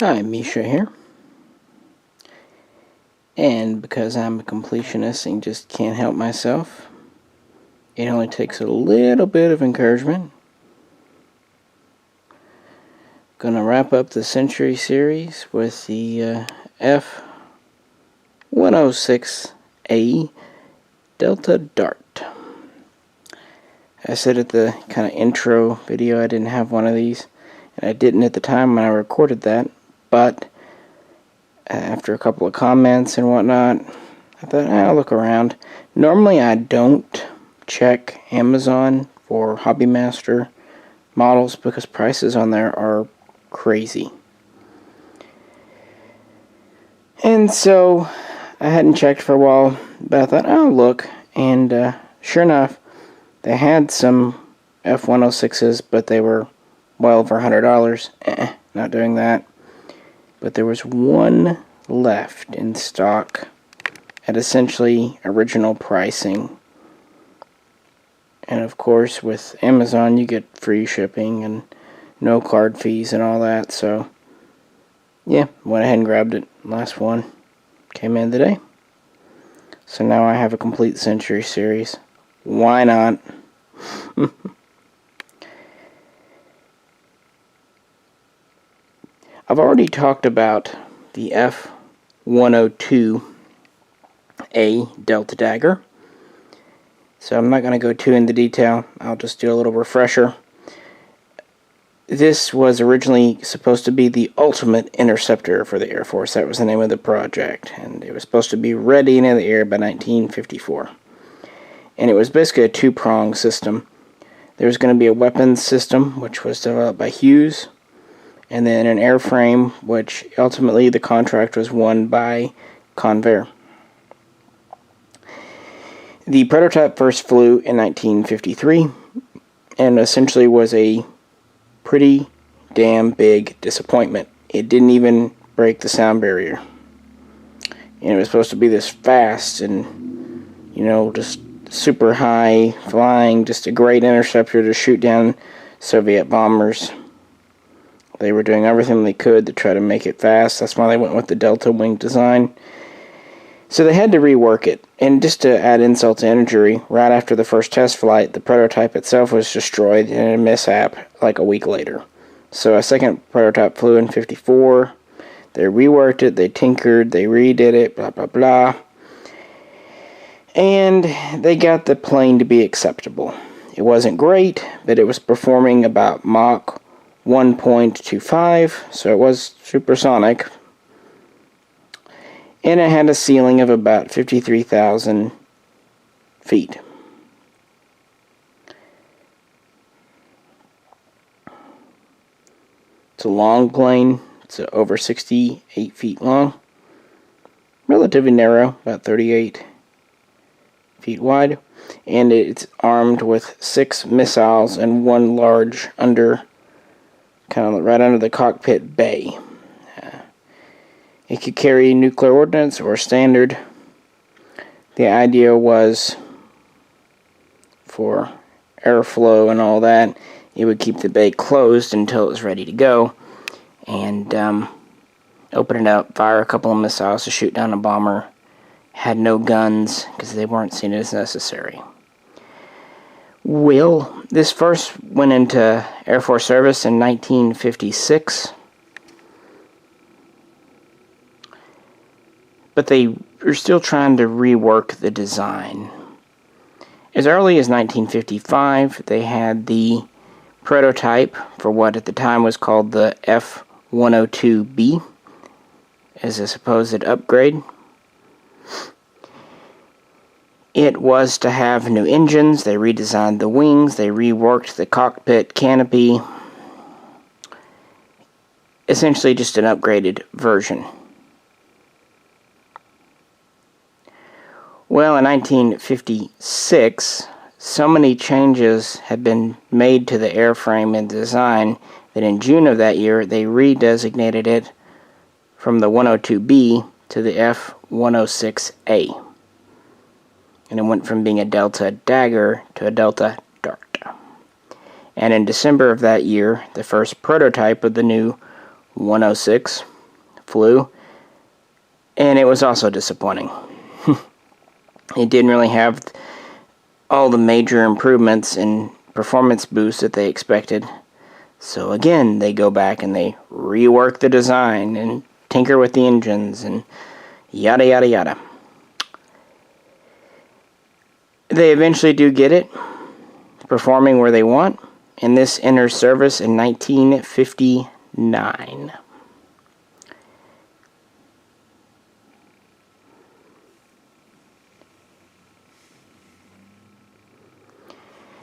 Hi, Misha here. And because I'm a completionist and just can't help myself, it only takes a little bit of encouragement. Gonna wrap up the Century series with the F-106A Delta Dart. I said at the kind of intro video I didn't have one of these, and I didn't at the time when I recorded that, but after a couple of comments and whatnot, I thought, I'll look around. Normally I don't check Amazon for Hobbymaster models because prices on there are crazy. And so I hadn't checked for a while, but I thought, I'll look, and sure enough, they had some F-106s, but they were well over $100. Not doing that. But there was one left in stock at essentially original pricing. And of course, with Amazon, you get free shipping and no card fees and all that. So, yeah, went ahead and grabbed it. Last one came in today. So now I have a complete Century series. Why not? I've already talked about the F-102A Delta Dagger, so I'm not going to go too into detail. I'll just do a little refresher. This was originally supposed to be the ultimate interceptor for the Air Force. That was the name of the project, and it was supposed to be ready in the air by 1954. And it was basically a two-pronged system. There was going to be a weapons system, which was developed by Hughes, and then an airframe, which ultimately the contract was won by Convair. The prototype first flew in 1953, and essentially was a pretty damn big disappointment. It didn't even break the sound barrier. And it was supposed to be this fast and, just super high flying, just a great interceptor to shoot down Soviet bombers. They were doing everything they could to try to make it fast. That's why they went with the Delta wing design. So they had to rework it. And just to add insult to injury, right after the first test flight, the prototype itself was destroyed in a mishap like a week later. So a second prototype flew in 54. They reworked it, they tinkered, they redid it, blah, blah, blah. And they got the plane to be acceptable. It wasn't great, but it was performing about Mach 1.25, so it was supersonic. And it had a ceiling of about 53,000 feet. It's a long plane. It's over 68 feet long. Relatively narrow, about 38 feet wide. And it's armed with 6 missiles and one large kind of right under the cockpit bay. It could carry nuclear ordnance or standard. The idea was for airflow and all that, it would keep the bay closed until it was ready to go, and open it up, fire a couple of missiles to shoot down a bomber. Had no guns because they weren't seen as necessary. Well, this first went into Air Force service in 1956. But they were still trying to rework the design. As early as 1955, they had the prototype for what at the time was called the F-102B as a supposed upgrade. It was to have new engines. They redesigned the wings. They reworked the cockpit canopy. Essentially just an upgraded version. Well, in 1956, so many changes had been made to the airframe and design that in June of that year, they redesignated it from the 102B to the F-106A. And it went from being a Delta Dagger to a Delta Dart. And in December of that year, the first prototype of the new 106 flew, and it was also disappointing. It didn't really have all the major improvements and performance boosts that they expected. So again, they go back and they rework the design and tinker with the engines and yada yada yada. They eventually do get it performing where they want, and this enters service in 1959.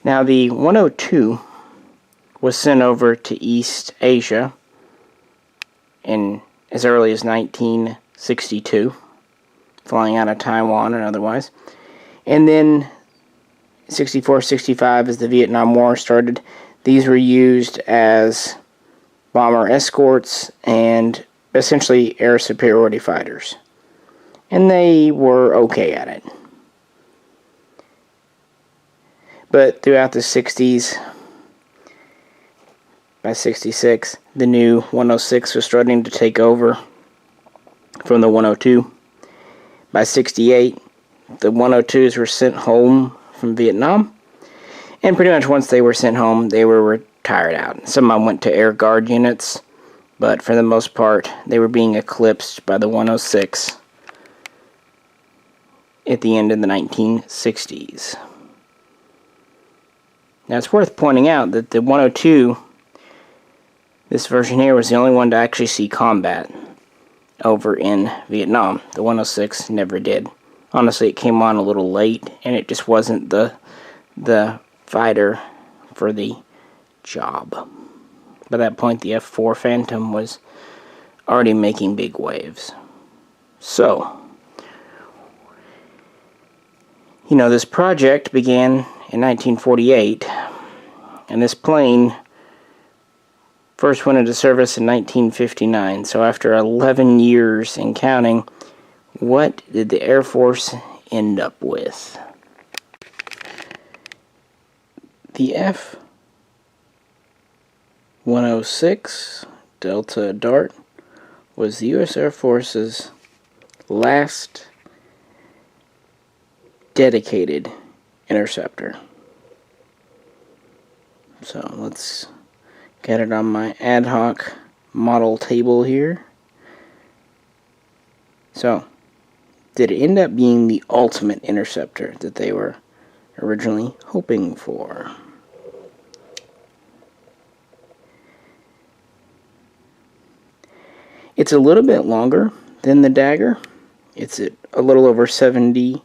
Now the 102 was sent over to East Asia in as early as 1962, flying out of Taiwan and otherwise. And then 64, 65, as the Vietnam War started, these were used as bomber escorts and essentially air superiority fighters. And they were okay at it. But throughout the 60s, by 66, the new 106 was starting to take over from the 102. By 68, the 102s were sent home from Vietnam. And pretty much once they were sent home, they were retired out. Some of them went to Air Guard units, but for the most part, they were being eclipsed by the 106 at the end of the 1960s. Now it's worth pointing out that the 102, this version here, was the only one to actually see combat over in Vietnam. The 106 never did. Honestly, it came on a little late, and it just wasn't the fighter for the job. By that point, the F-4 Phantom was already making big waves. So, this project began in 1948, and this plane first went into service in 1959. So after 11 years and counting, what did the Air Force end up with? The F-106 Delta Dart was the U.S. Air Force's last dedicated interceptor. So let's get it on my ad hoc model table here. So, did it end up being the ultimate interceptor that they were originally hoping for? It's a little bit longer than the Dagger. It's at a little over 70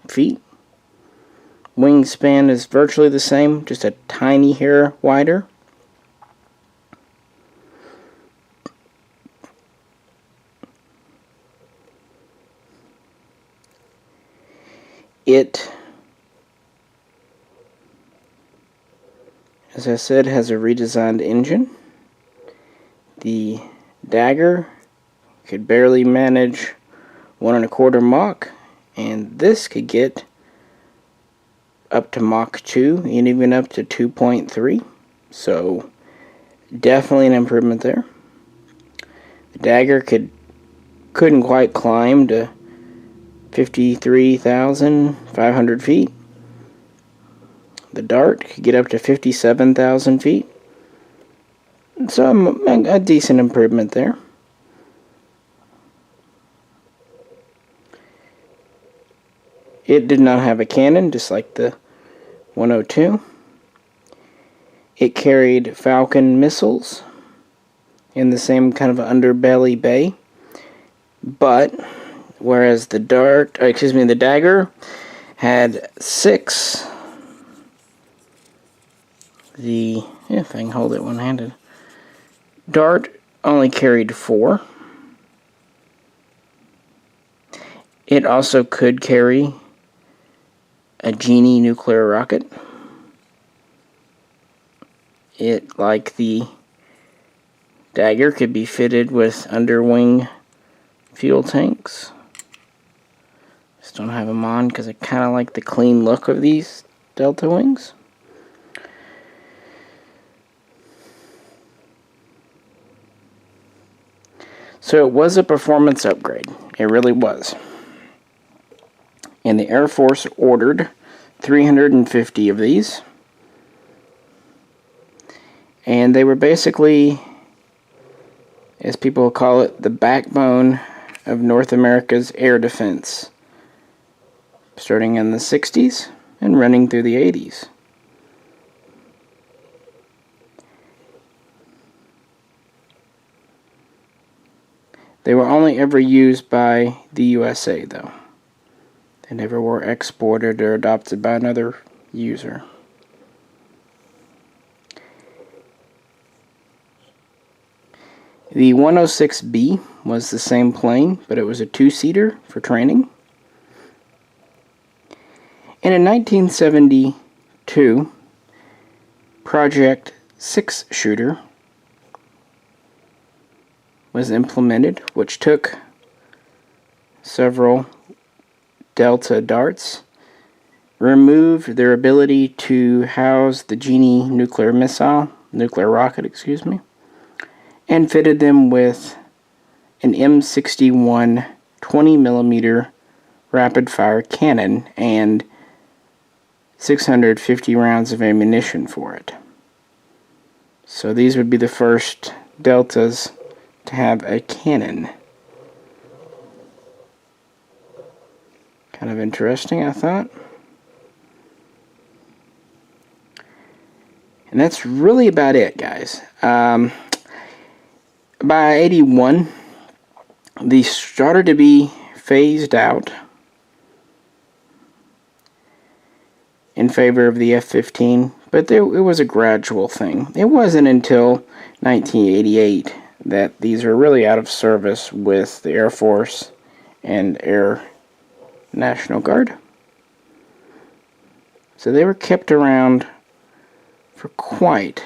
feet. Wingspan is virtually the same, just a tiny hair wider. It, as I said, has a redesigned engine. The Dagger could barely manage 1 1/4 Mach, and this could get up to Mach 2 and even up to 2.3. So definitely an improvement there. The Dagger couldn't quite climb to 53,500 feet. The Dart could get up to 57,000 feet. So a decent improvement there. It did not have a cannon, just like the 102. It carried Falcon missiles in the same kind of underbelly bay. But whereas the Dagger had 6. If I can hold it one-handed. Dart only carried 4. It also could carry a Genie nuclear rocket. It, like the Dagger, could be fitted with underwing fuel tanks. Just don't have them on because I kind of like the clean look of these Delta wings. So it was a performance upgrade. It really was. And the Air Force ordered 350 of these. And they were basically, as people call it, the backbone of North America's air defense, starting in the 60s and running through the 80s. They were only ever used by the USA, though. They never were exported or adopted by another user. The 106B was the same plane, but it was a two-seater for training. And in 1972, Project 6-Shooter was implemented, which took several Delta darts, removed their ability to house the Genie nuclear rocket, and fitted them with an M61 20mm rapid-fire cannon and 650 rounds of ammunition for it. So these would be the first Deltas to have a cannon. Kind of interesting, I thought. And that's really about it, guys. By 81, these started to be phased out in favor of the F-15, but it was a gradual thing. It wasn't until 1988 that these were really out of service with the Air Force and Air National Guard. So they were kept around for quite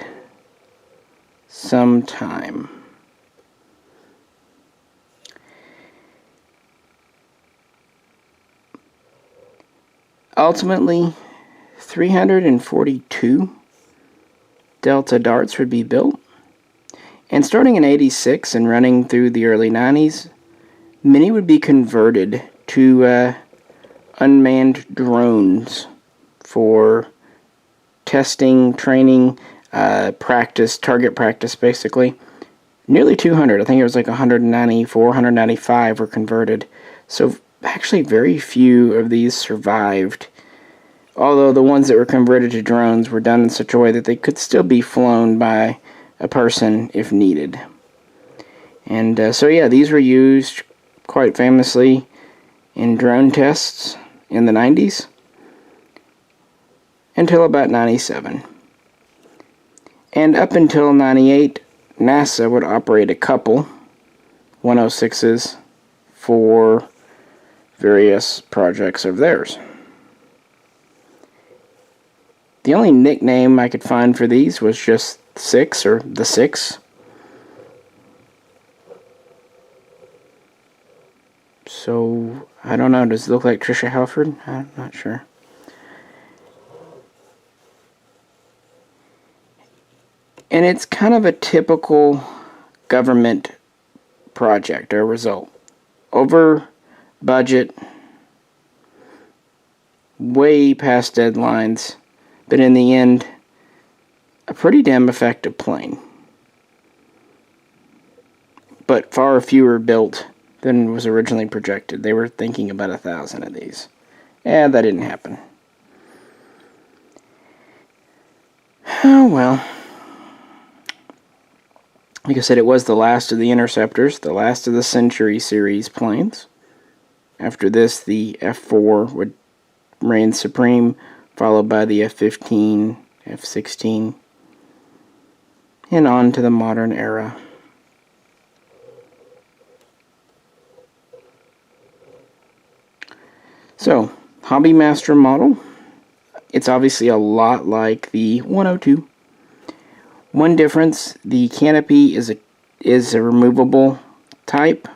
some time. Ultimately, 342 Delta darts would be built, and starting in 86 and running through the early 90s, many would be converted to unmanned drones for testing, training, target practice basically. Nearly 200, I think it was like 194, 195 were converted. So actually very few of these survived, although the ones that were converted to drones were done in such a way that they could still be flown by a person if needed. And so yeah, these were used quite famously in drone tests in the 90s until about 97. And up until 98, NASA would operate a couple 106s for various projects of theirs. The only nickname I could find for these was just 6 or the 6. So, I don't know, does it look like Trisha Halford? I'm not sure. And it's kind of a typical government project or result. Over budget, way past deadlines, but in the end, a pretty damn effective plane. But far fewer built than was originally projected. They were thinking about 1,000 of these. And that didn't happen. Oh well. Like I said, it was the last of the Interceptors, the last of the Century series planes. After this, the F-4 would reign supreme, followed by the F-15, F-16, and on to the modern era. So, Hobbymaster model. It's obviously a lot like the 102. One difference, the canopy is a removable type,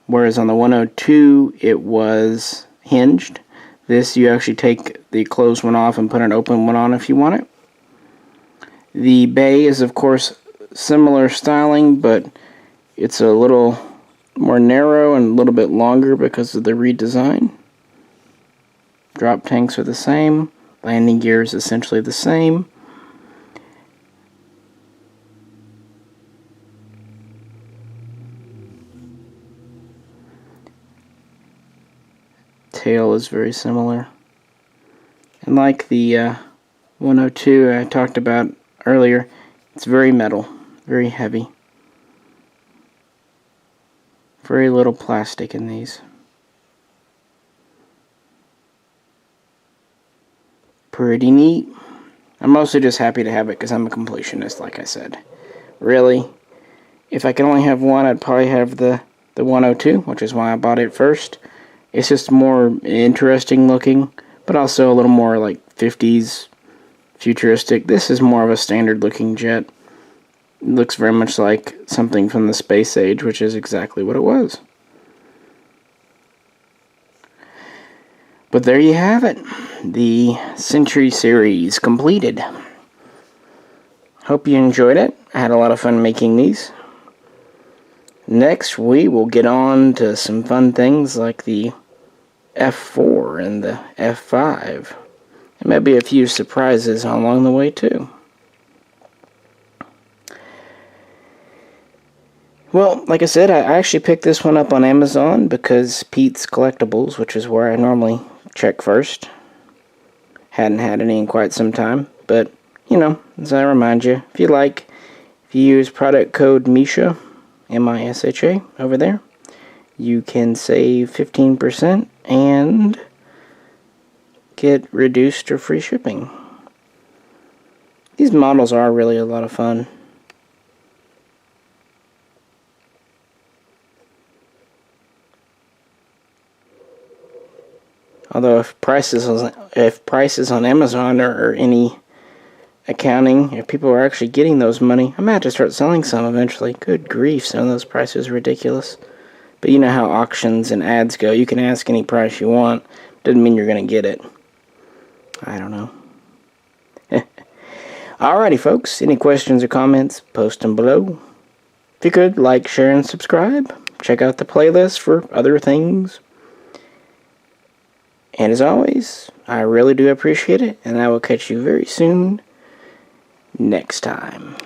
whereas on the 102 it was hinged. This, you actually take the closed one off and put an open one on if you want it. The bay is, of course, similar styling, but It's a little more narrow and a little bit longer because of the redesign. Drop tanks are the same. Landing gear is essentially the same. Tail is very similar. And like the 102 I talked about earlier, it's very metal, very heavy. Very little plastic in these. Pretty neat. I'm mostly just happy to have it because I'm a completionist, like I said. Really, if I could only have one, I'd probably have the 102, which is why I bought it first. It's just more interesting looking, but also a little more like 50s futuristic. This is more of a standard looking jet. It looks very much like something from the space age, which is exactly what it was. But there you have it. The Century series completed. Hope you enjoyed it. I had a lot of fun making these. Next, we will get on to some fun things like the F4 and the F5. There may be a few surprises along the way, too. Well, like I said, I actually picked this one up on Amazon because Pete's Collectibles, which is where I normally check first, hadn't had any in quite some time. But, you know, as I remind you, if you use product code Misha, M-I-S-H-A, over there, you can save 15% and get reduced or free shipping. These models are really a lot of fun. Although if prices on Amazon are any accounting, if people are actually getting those money, I might have to start selling some eventually. Good grief, some of those prices are ridiculous. But you know how auctions and ads go. You can ask any price you want. Doesn't mean you're going to get it. I don't know. Alrighty, folks. Any questions or comments, post them below. If you could, like, share, and subscribe. Check out the playlist for other things. And as always, I really do appreciate it, and I will catch you very soon next time.